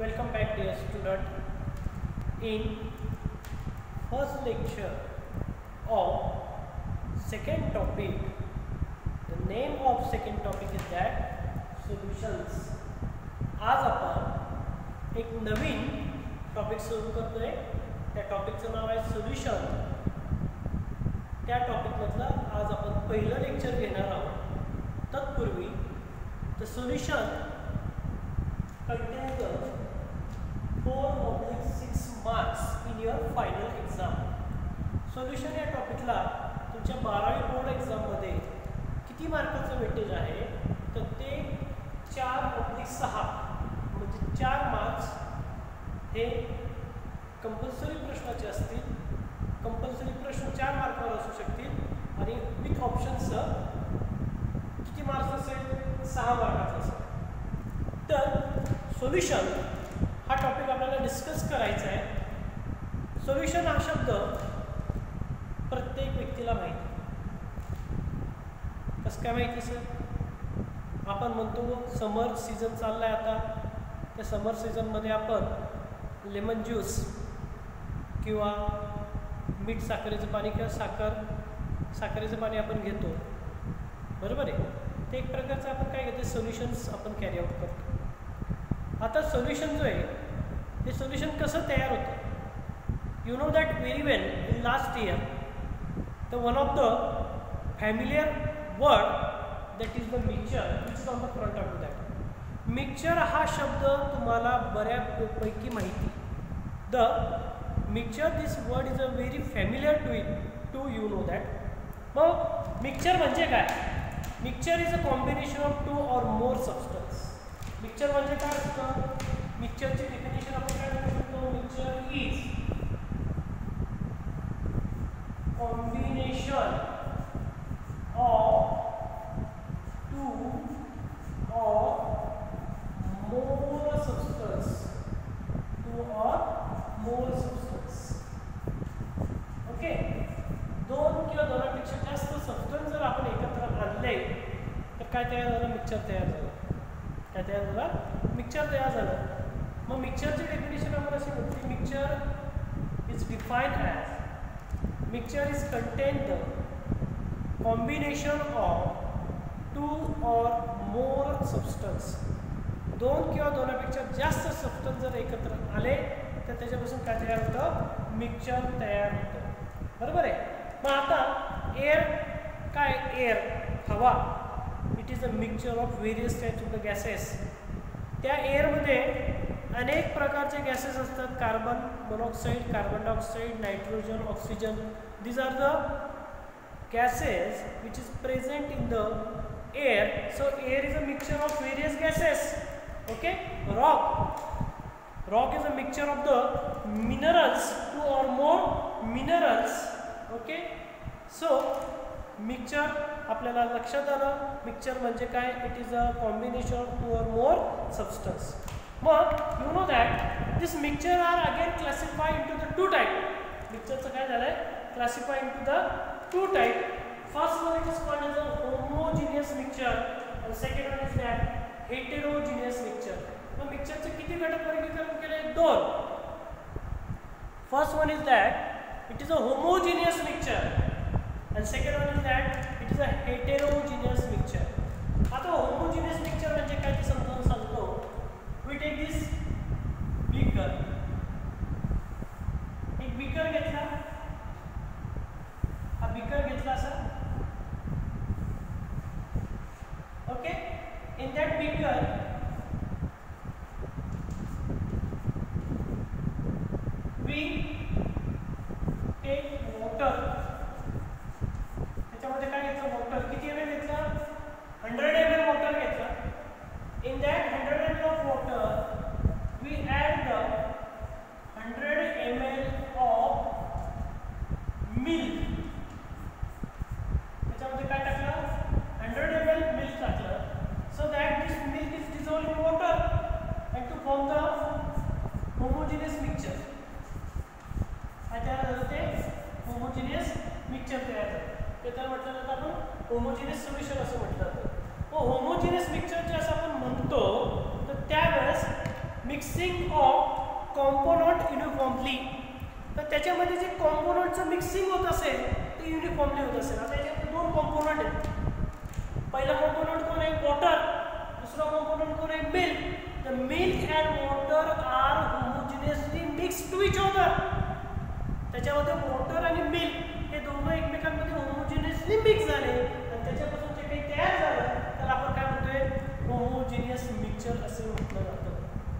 Welcome back, dear student. In first lecture of second topic, the name of second topic is that solutions. आज आपण एक नवीन topic सुरू करतोय. त्या टॉपिकचं नाव आहे सोल्युशन. त्या टॉपिकमधलं आज आपण पहिलं लेक्चर घेणार आहोत. तत्पूर्वी the solution contains the 4/6 marks in your final exam. Solution या टॉपिकला तुमच्या 12वी बोर्ड एक्झाममध्ये किती मार्काचं वेटेज आहे तर ते 4/6 म्हणजे 4 मार्क्स हे कंपल्सरी प्रश्नाचे असतील. कंपल्सरी प्रश्न 4 मार्कावर असू शकतील आणि विथ ऑप्शन्सचं किती मार्क्स असेल 6 मार्काचं असेल. तर सोल्युशन हा टॉपिक आपल्याला डिस्कस करायचा आहे. सोल्युशन हा शब्द प्रत्येक व्यक्तीला माहिती. कसं काय माहिती सर? आपण म्हणतो समर सीझन चाललाय आता. त्या समर सीझनमध्ये आपण लेमन ज्यूस किंवा मीठ साखरेचं पाणी किंवा साखरेचं पाणी आपण घेतो, बरोबर आहे. ते एक प्रकारचं आपण काय घेतो सोल्युशन्स आपण कॅरी आउट करतो. आता सोल्युशन जो आहे ते सोल्युशन कसं तयार होतं? You know that very well. In last year the one of the familiar word that is the mixture which is on the front of that. Mixture हा शब्द तुम्हाला बऱ्यापैकी माहिती. The mixture this word is a very familiar to you know that. मग mixture म्हणजे काय? Mixture is a combination of 2 or more substance. Mixture म्हणजे काय असतं? मिक्सचरची डेफिनेशन आपण काय करू शकतो? Mixture is combination of 2 or more substance. 2 or more substance. Okay. 2 किंवा 2पेक्षा जास्त सबस्टन्स जर आपण एकत्र आणले तर काय तयार झालं? मिक्सचर तयार झालं. काय तयार झालं? मिक्सचर तयार झालं. मग मिक्सचरची डेफिनेशन आपण अशी म्हणतो, mixture is defined as mixture is content the combination of 2 or more substance. 2 किंवा 2पेक्षा जास्त सबस्टन्स जर एकत्र आले तर त्याच्यापासून काय तयार होतं? मिक्सचर तयार होतं, बरोबर आहे. मग आता एअर काय? एअर हवा. It is a mixture of various types of the gases. त्या एअरमध्ये अनेक प्रकारचे गॅसेस असतात. Carbon monoxide, carbon dioxide, nitrogen, oxygen. These are the gases which is present in the air. So air is a mixture of various gases. Okay. Rock is a mixture of the minerals, 2 or more minerals. Okay. So mixture आपल्याला लक्षात आलं. Mixture म्हणजे काय? It is a combination of 2 or more substance. मग you know that this mixture are again classify into the 2 type. मिक्सचरचं काय झालंय? Classify into the 2 type. First one is called as a homogeneous mixture and second one is that heterogeneous mixture. मग मिक्सचरचे किती घटक वर्गीकरण केले? 2. First one is that it is a homogeneous mixture and second one is that it is a heterogeneous mixture. आता homogeneous mixture म्हणजे काय ते समजावून सांगतो. we take this beaker. एक बीकर घेतला. हा बीकर घेतला असा. Okay. In that beaker we take water. त्याच्यामध्ये काय घेतलं? वॉटर. किती ml घेतला? 100 ml वॉटर घेतला. In that 100 ml of water we add the 100 ml of milk. त्याच्यामध्ये काय टाकलं? 100 ml मिल्क टाकलं. So that this milk is dissolved in water and to form the homogeneous mixture. काय तयार झालं? ते होमोजिनियस मिक्सचर तयार झालं. ते तर म्हटलं जातं आपण होमोजिनियस सोल्युशन असं म्हटलं जातं. होमोजिनियस मिक्सचर जे असं आपण म्हणतो तर त्यावेळेस मिक्सिंग ऑफ कॉम्पोनंट युनिफॉर्मली. तर त्याच्यामध्ये जे कॉम्पोनंटचं मिक्सिंग होत असेल ते युनिफॉर्मली होत असेल. आता याच्यामध्ये दोन कॉम्पोनंट आहेत. पहिला कॉम्पोनंट कोण आहे? वॉटर. दुसरा कॉम्पोनंट कोण आहे? Milk. The milk and water are homogeneously mix to each other. त्याच्यामध्ये वॉटर आणि मिल्क हे दोघं एकमेकांमध्ये होमोजिनियसली मिक्स झाले आणि त्याच्यापासून जे काही तयार झालं त्याला आपण काय म्हणतोय? होमोजिनियस मिक्सचर असे म्हटलं जातं.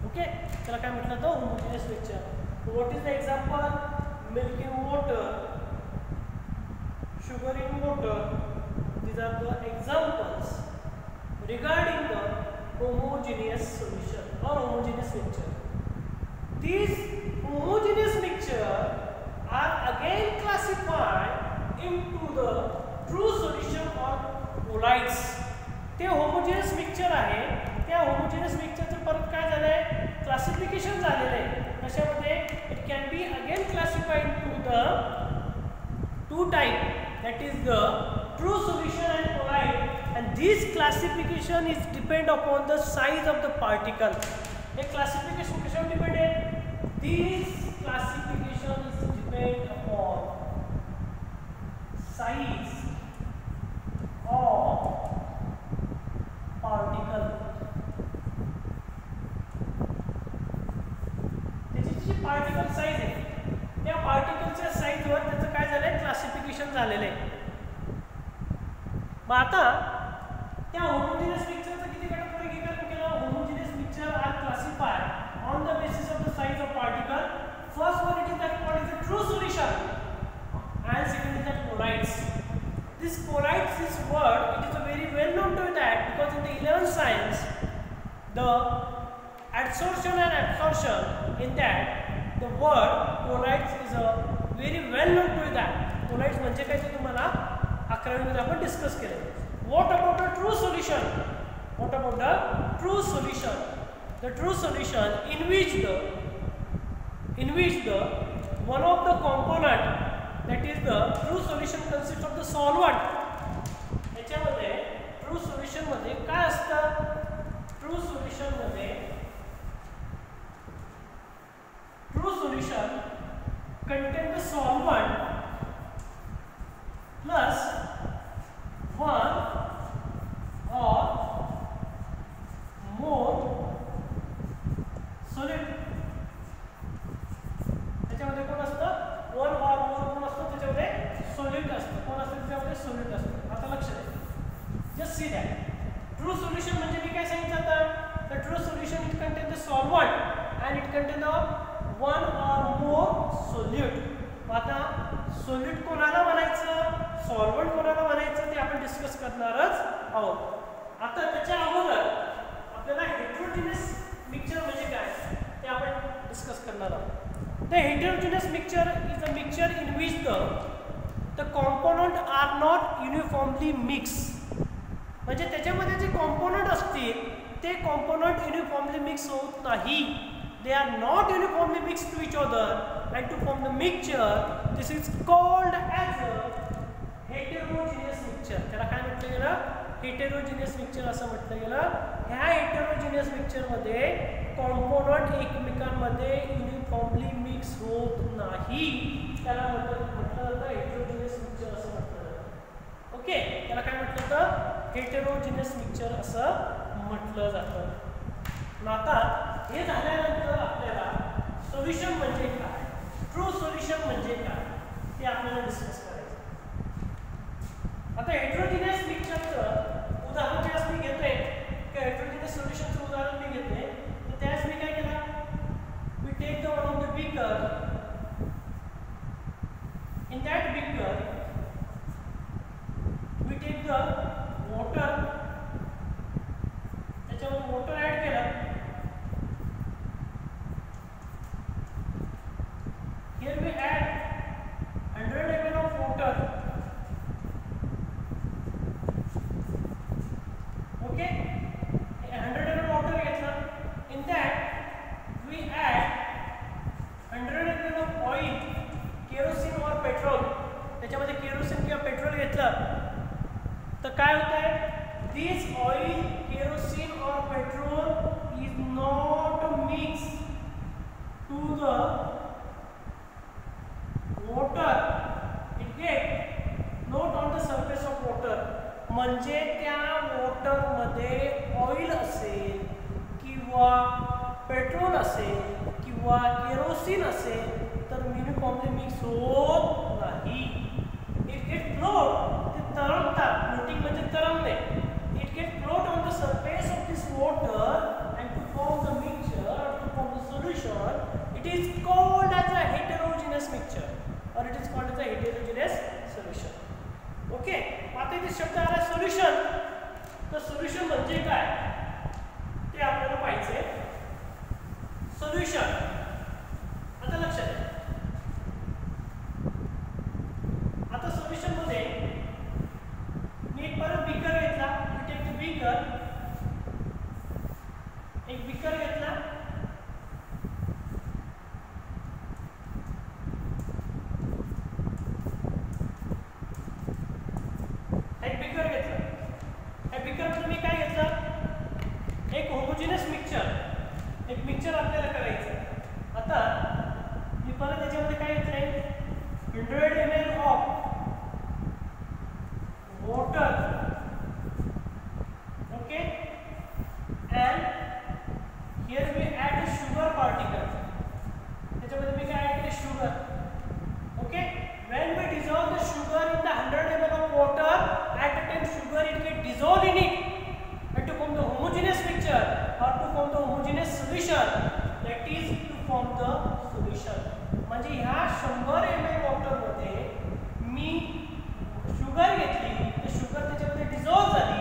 ओके, त्याला काय म्हटलं जातं? Homogeneous mixture. What is the example? Milk in water, sugar in water. These are the examples regarding the homogeneous solution or homogeneous mixture. These homogeneous mixture are again classified into the true solution or colloids. ते homogeneous mixture आहे. त्या homogeneous mixture परत काय झालंय? Classification झालेलं आहे. कशामध्ये? It can be again classified into the two type, that is the true solution and colloid, and this classification is depend upon the size of the particle. A classification कशावर depend आहे? This classification is depend upon size of particle. त्याची जी particle size आहे त्या पार्टिकलच्या साइजवर त्याचं काय झालंय? Classification झालेलं आहे. मग आता त्या होमोजिनियस मिक्सचरचं किती गटात केलं? Homogeneous mixture are classified on the basis of the size of particle. First one it is that what is the true solution and second is that colloids. This colloids, this word, it is a very well known to that because in the 11th science the adsorption and absorption in that the word colloids is a very well known to that. Colloids म्हणजे काय ते तुम्हाला 11वी मध्ये आपण discuss केले. What about the true solution? What about the true solution? The true solution in which the one of the component, that is the true solution consists of the solvent. याच्यामध्ये true solution मध्ये काय असतं? True solution मध्ये true solution contain the solvent plus one or more solid. त्याच्यामध्ये कोण असतं? One or more कोण असतं? त्याच्यामध्ये solid असतं. कोण असतं त्याच्यामध्ये? solid असतं. आता लक्ष द्या. Just see that. True solution म्हणजे मी काय सांगितलं आता? The true solution it contain the solvent and it contain the one or more solute. आता solute कोणाला म्हणायचं? solvent कोणाला म्हणायचं ते आपण डिस्कस करणारच आहोत. आता त्याच्या अगोदर आपल्याला heterogeneous mixture म्हणजे काय ते आपण डिस्कस करणार आहोत. The heterogeneous mixture is a mixture in which the component are not uniformly mixed. म्हणजे त्याच्यामध्ये जे कॉम्पोनंट असतील ते कॉम्पोनंट युनिफॉर्मली मिक्स होत नाही. They are not uniformly mixed to each other, and to form the mixture, this is called as a heterogeneous mixture. त्याला काय म्हटलं गेलं? heterogeneous mixture असं म्हटलं गेलं. ह्या heterogeneous mixture मध्ये कॉम्पोनंट एकमेकांमध्ये युनिफॉर्मली मिक्स होत नाही. त्याला म्हटलं जातं heterogeneous mixture असं म्हटलं जातं. ओके, त्याला काय म्हटलं जातं? heterogeneous mixture असं म्हटलं जातं. आता हे झाल्यानंतर आपल्याला सोल्युशन म्हणजे काय, ट्रू सोल्युशन म्हणजे काय ते आपल्याला डिस्कस करायचं. आता हेटेरोजेनियस मिक्सचरचं उदाहरण त्यास मी घेतोय की हेटेरोजेनियस सोल्युशनचं उदाहरण मी घेतोय. तर त्यास मी काय केलं? We take the one of the beaker. In that beaker we take the water. त्याच्यावर वॉटर ऍड केलं. Here we add 100 ml of water. किंवा पेट्रोल असेल किंवा केरोसिन असेल तर युनिफॉर्मली मिक्स होत नाही. इट गेट फ्लोट, ते तरंगतात. फ्लोटिंग म्हणजे तरंगणे. It get float on the surface of this water and to form the mixture, to form the solution, it is called as a heterogeneous mixture or it is called as a heterogeneous solution. Okay, आता इथे शब्द आला solution. तर solution म्हणजे काय ते आपल्याला पाहिजे. सोल्युशन आता लक्षात घ्या. आता सोल्युशन मध्ये मी एक परत बीकर घेतला. मी टेक द बीकर, एक बीकर घेतला. एक बीकर घेतला. या बीकर मध्ये मी काय घेतलं, एक होमोजिनस मिक्सचर, एक मिक्सचर आपल्याला करायचं. आता मी परत त्याच्यामध्ये काय घेतलंय, 100 ml of water. Okay, and here we add sugar particle. त्याच्यामध्ये मी काय ॲड केले, sugar. Okay, when we dissolve the sugar in the 100 ml of water, at the time sugar it get dissolved in it and to form the homogeneous mixture or to form the homogeneous solution, that is to form the solution. म्हणजे ह्या 100 ml water मध्ये मी sugar घेतली, तर sugar त्याच्यामध्ये dissolve झाली,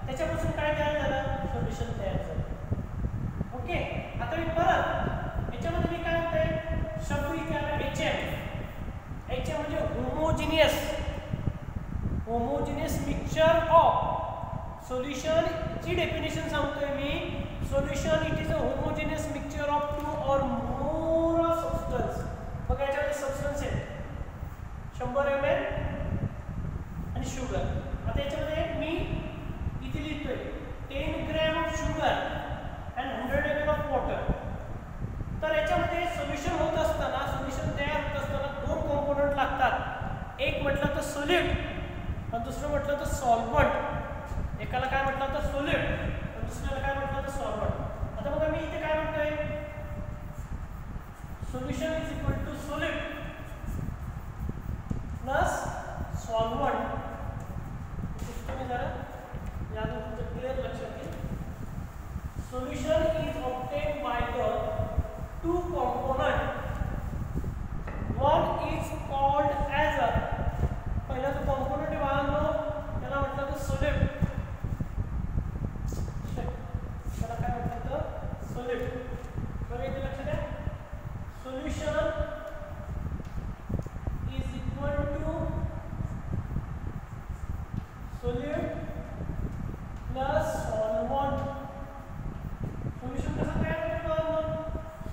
त्याच्यापासून काय तयार झालं, सोल्युशन तयार झालं. ओके, आता मी परत याच्यामध्ये मी काय म्हणतोय, शब्द इथे आला HM. HM म्हणजे homogeneous, homogeneous mixture of. Solution ची डेफिनेशन सांगतोय मी. Solution it is a homogeneous mixture of 2 or more substance. बघा याच्यामध्ये सबस्टन्स आहे 100 ml आणि शुगर. आता याच्यामध्ये मी इथे लिहितोय 10 gram of sugar and 100 ml of water. तर याच्यामध्ये सोल्युशन होत असताना, सोल्युशन तयार होत असताना दोन कॉम्पोनंट लागतात. एक म्हटलं तर सोल्यूट आणि दुसरं म्हटलं तर सॉल्व्हंट. एकाला काय म्हटलं तर सोल्यूट आणि दुसऱ्याला काय म्हटलं तर सॉल्व्हंट. आता बघा मी इथे काय म्हणतोय, solution is equal to solute plus solvent. तुम्ही जरा याद तुमचं क्लिअर लक्षात येईल. Solution is obtain by the two component. One is called as a, पहिला जो component आहे बाळांनो त्याला म्हटलं तर solute. त्याला काय म्हटलं तर solute. बघा इथे लक्ष द्या. Solution is equal to solute plus solvent. Solution कसं तयार होतं बाळांनो,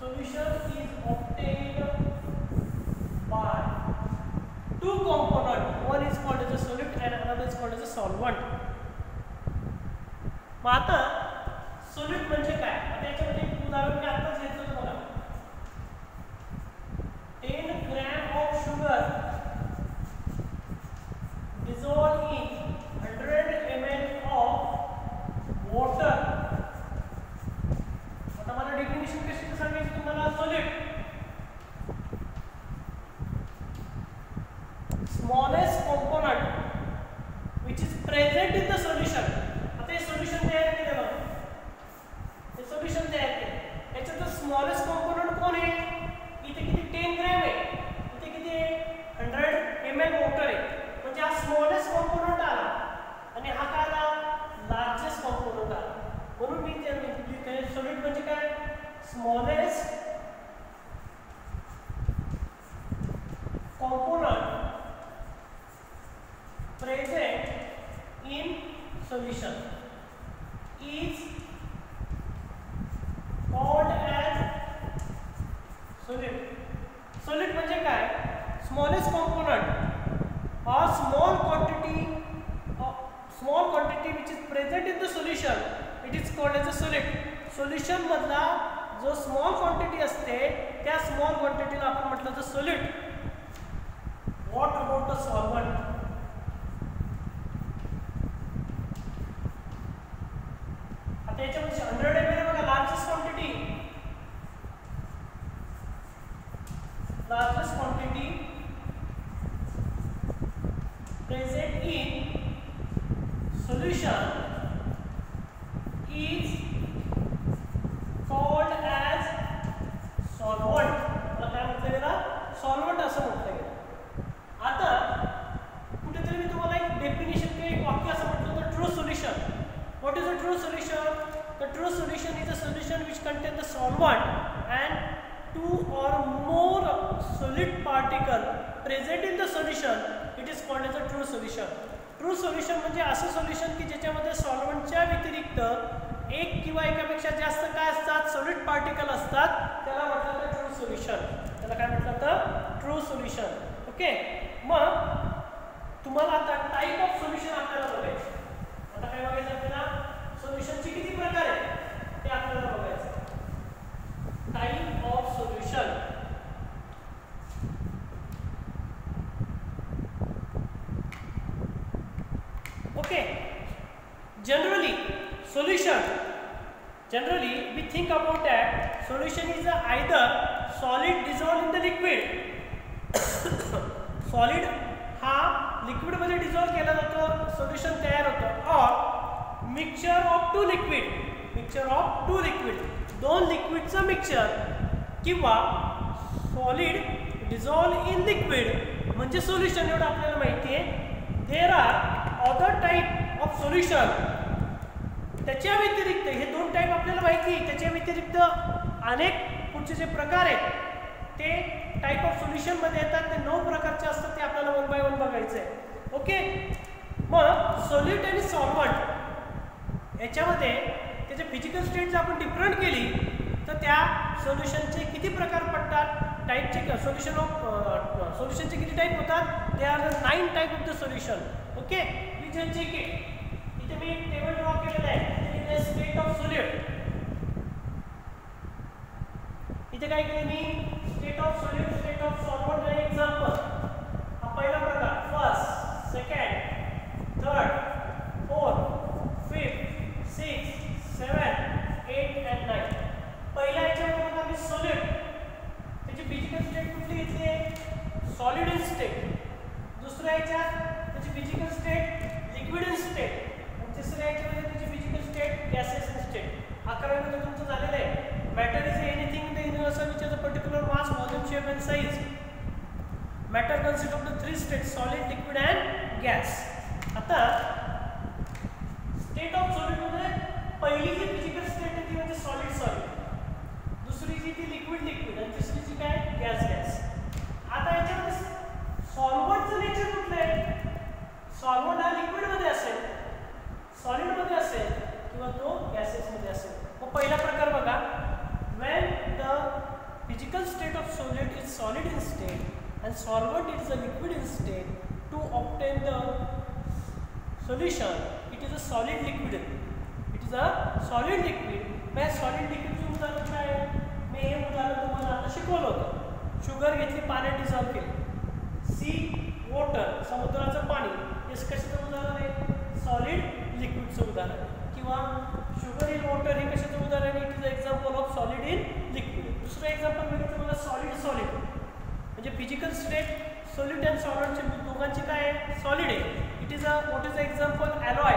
solution is obtained by two components. One is called as a solute and another is called as a solvent. मग आता solute म्हणजे काय, आता याच्यामध्ये एक उदाहरण मी आताच घेतलं होतं बघा. 10 gram of sugar dissolved in 100 ml of water. आता मला डेफिनेशन कशी सांगायची तुम्हाला, solute smallest component which is present in the solution. आता हे सोल्युशन तयार केलं बघा, हे सोल्युशन तयार केलं. याच्यात स्मॉलेस्ट कॉम्पोनंट कोण आहे, इथे किती 10 ग्रॅम आहे, इथे किती आहे 100 ml वॉटर आहे. म्हणजे हा स्मॉलेस्ट कॉम्पोनंट आला आणि हा काय आला, लार्जेस्ट कॉम्पोनंट आला. म्हणून मी ते लिहितोय सोल्यूट म्हणजे काय, smallest component present in solution is called as solute. Solute म्हणजे काय, smallest component or small quantity which is present in the solution, it is called as a solute. Solution मधला जो स्मॉल क्वांटिटी असते त्या small क्वांटिटीला आपण म्हटलं तर solute. What about the solvent? आता याच्यामध्ये 100 ml बघा largest solution? The true solution is a solution which contains the solvent and two or more solid particle present in the solution. It is called as a true solution. True solution म्हणजे असं solution की ज्याच्यामध्ये सॉल्व्हंटच्या व्यतिरिक्त एक किंवा एकापेक्षा जास्त काय असतात सॉलिड पार्टिकल असतात, त्याला म्हटलं तर ट्रू सोल्युशन. त्याला काय म्हटलं तर ट्रू सोल्युशन. ओके, मग तुम्हाला आता टाइप ऑफ सोल्युशन आपल्याला बघायचं. आता काय बघायचं आपल्याला, सोल्युशनचे किती प्रकार आहेत ते आपल्याला बघायचं. Type of solution. Okay, generally we think about that solution is either solid dissolved in the liquid. Solid हा लिक्विड मध्ये डिसॉल्व केला जातो, सोल्युशन तयार होतं. और मिक्सचर ऑफ टू लिक्विड, दोन लिक्विडचं मिक्सचर किंवा सॉलिड डिसॉल्व इन लिक्विड म्हणजे सोल्युशन. एवढं आपल्याला माहिती आहे. There are other type of solution. त्याच्या व्यतिरिक्त हे दोन टाइप आपल्याला माहिती, त्याच्या व्यतिरिक्त अनेक पुढचे जे प्रकार आहेत ते टाइप ऑफ सोल्युशन मध्ये येतात. ते 9 प्रकारचे असतात, ते आपल्याला वन बाय वन बघायचं आहे. ओके, मग सोल्यूट आणि सॉल्व्हंट याच्यामध्ये त्याचे फिजिकल स्टेट जर आपण डिफरंट केली तर त्या सोल्युशनचे किती प्रकार पडतात, टाइपचे सोल्युशनचे किती टाइप होतात. They are the 9 type of the solution. Okay, please check it. इथे मी एक टेबल ड्रॉ केलेला आहे. इथे स्टेट ऑफ सोल्यूट. इथे काय केले मी, state of solute, state of solvent आणि एक्झाम्पल. हा पहिला प्रकार, first, second, third, fourth, fifth, sixth, 7, 8 and 9. पहिल्या याच्यामध्ये बघा मी सोल्यूट, त्याची फिजिकल स्टेट कुठली घेतली आहे, सॉलिड इन स्टेट. दुसऱ्या याच्यात त्याची physical state liquid in state. तिसऱ्या याच्यामध्ये त्याची physical state gases in state. 11वीमध्ये तुमचं झालेलं आहे. Matter is anything in the universe which has a particular mass, volume, shape and size. Matter consist of the 3 states, solid, liquid and gas. आता state of solid मध्ये पहिली जी physical state आहे ती म्हणजे सॉलिड. दुसरी जी ती लिक्विड आणि तिसरी जी काय गॅस. आता याच्यामध्ये सॉल्व्हंटचं नेचर कुठलं आहे, सॉल्व्हंट हा लिक्विड मध्ये असेल, सॉलिड मध्ये असेल किंवा तो गॅसेस मध्ये असेल. मग पहिला प्रकार बघा, when the physical state of solid is solid in state and solvent is a liquid in state, to obtain the solution it is a solid liquid. मैं सॉलिड लिक्विडचं उदाहरण काय आहे, मी हे उदाहरण तुम्हाला आता शिकवलं होतं. शुगर घेतली, पाण्यात डिसॉल्व केली. सी वॉटर, समुद्राचं पाणी, हे कशाचं उदाहरण आहे, सॉलिड लिक्विडचं उदाहरण आहे. किंवा शुगर इन वॉटर हे कशाचं उदाहरण आहे, it is example of solid in liquid. दुसरं एक्झाम्पल बघितलं मला सॉलिड म्हणजे फिजिकल स्टेट सॉलिड अँड सॉल्व्हंटचे दोघांची काय आहे, सॉलिड आहे. It is what is example, alloy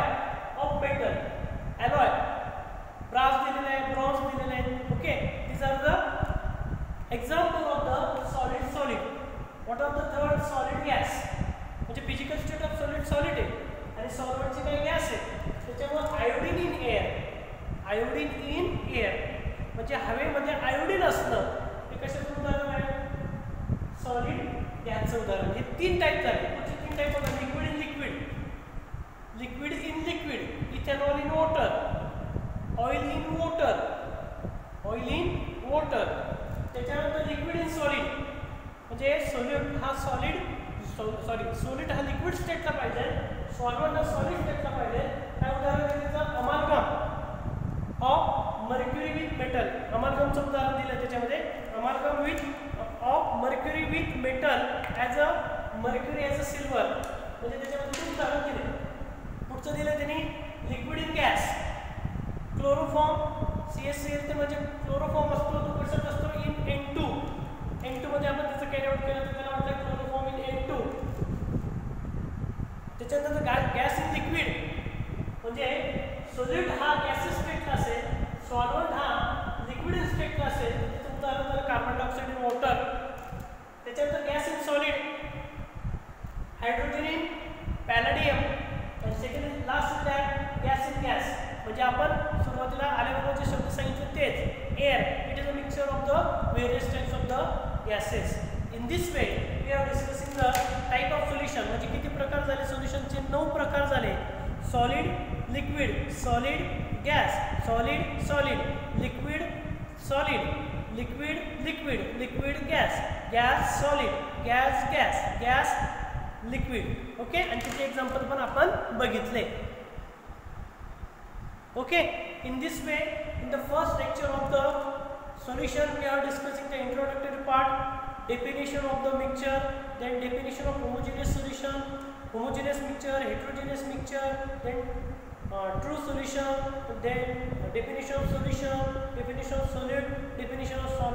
of metal. Alloy brass दिलेला आहे, ब्रॉन्झ दिलेला आहे. Okay, these are the example of the solid. What of the third, solid gas म्हणजे फिजिकल स्टेट ऑफ सॉलिड आहे आणि सॉल्व्हंटची काही गॅस आहे. त्याच्यामुळे आयोडीन इन एअर म्हणजे हवेमध्ये आयोडीन असणं हे कशाचं उदाहरण आहे, सॉलिड गॅसचं उदाहरण. हे 3 टाइप झाले. म्हणजे 3 टाइप होतात, liquid in liquid, ethanol in water, oil in water. त्याच्यानंतर लिक्विड इन सॉलिड म्हणजे सोल्यूट हा सोलिड हा लिक्विड स्टेटला पाहिजे, सॉल्व्हंट हा सॉलिड स्टेटला पाहिजे. काय उदाहरण दिलं, amalgam of mercury with metal. अमालगमचं उदाहरण दिलं त्याच्यामध्ये, amalgam of mercury with metal as a mercury as a silver म्हणजे त्याच्यामध्ये 2 उदाहरण दिले. पुढचं दिलं त्यांनी liquid in gas, chloroform, CH3 म्हणजे क्लोरोफॉर्म असतो, तो कशात असतो, इन N2 मध्ये आपण त्याचं कॅरी आउट केलं तर त्याला म्हटलं क्लोरोफॉर्म इन N2. त्याच्यानंतर गॅस इन लिक्विड म्हणजे सॉलिड हा गॅसेस स्टेटला असेल, सॉल्व्हंट हा लिक्विड इन स्टेटला असेल. त्याचं उदाहरण झालं कार्बन डायऑक्साइड इन वॉटर. त्याच्यानंतर gas in solid, hydrogen in palladium. आणि second last that gas in gas म्हणजे आपण सुरुवातीला आल्याबरोबर जे शब्द सांगितले तेच air. It is a mixture of the various types of the gases. In this way we are discussing the type of solution. म्हणजे किती प्रकार झाले सोल्युशनचे? 9 प्रकार झाले. Solid, liquid, solid, gas, solid, solid, liquid, solid, liquid, liquid, liquid, gas, gas, solid, gas, gas, gas, liquid. Okay. आणि त्याचे example पण आपण बघितले. Okay. In this way in the first lecture of the solution we are discussing the introductory part, definition of the mixture, then definition of homogeneous solution, homogeneous mixture, heterogeneous mixture, then true solution, then definition of solution, definition of solid, definition of solid.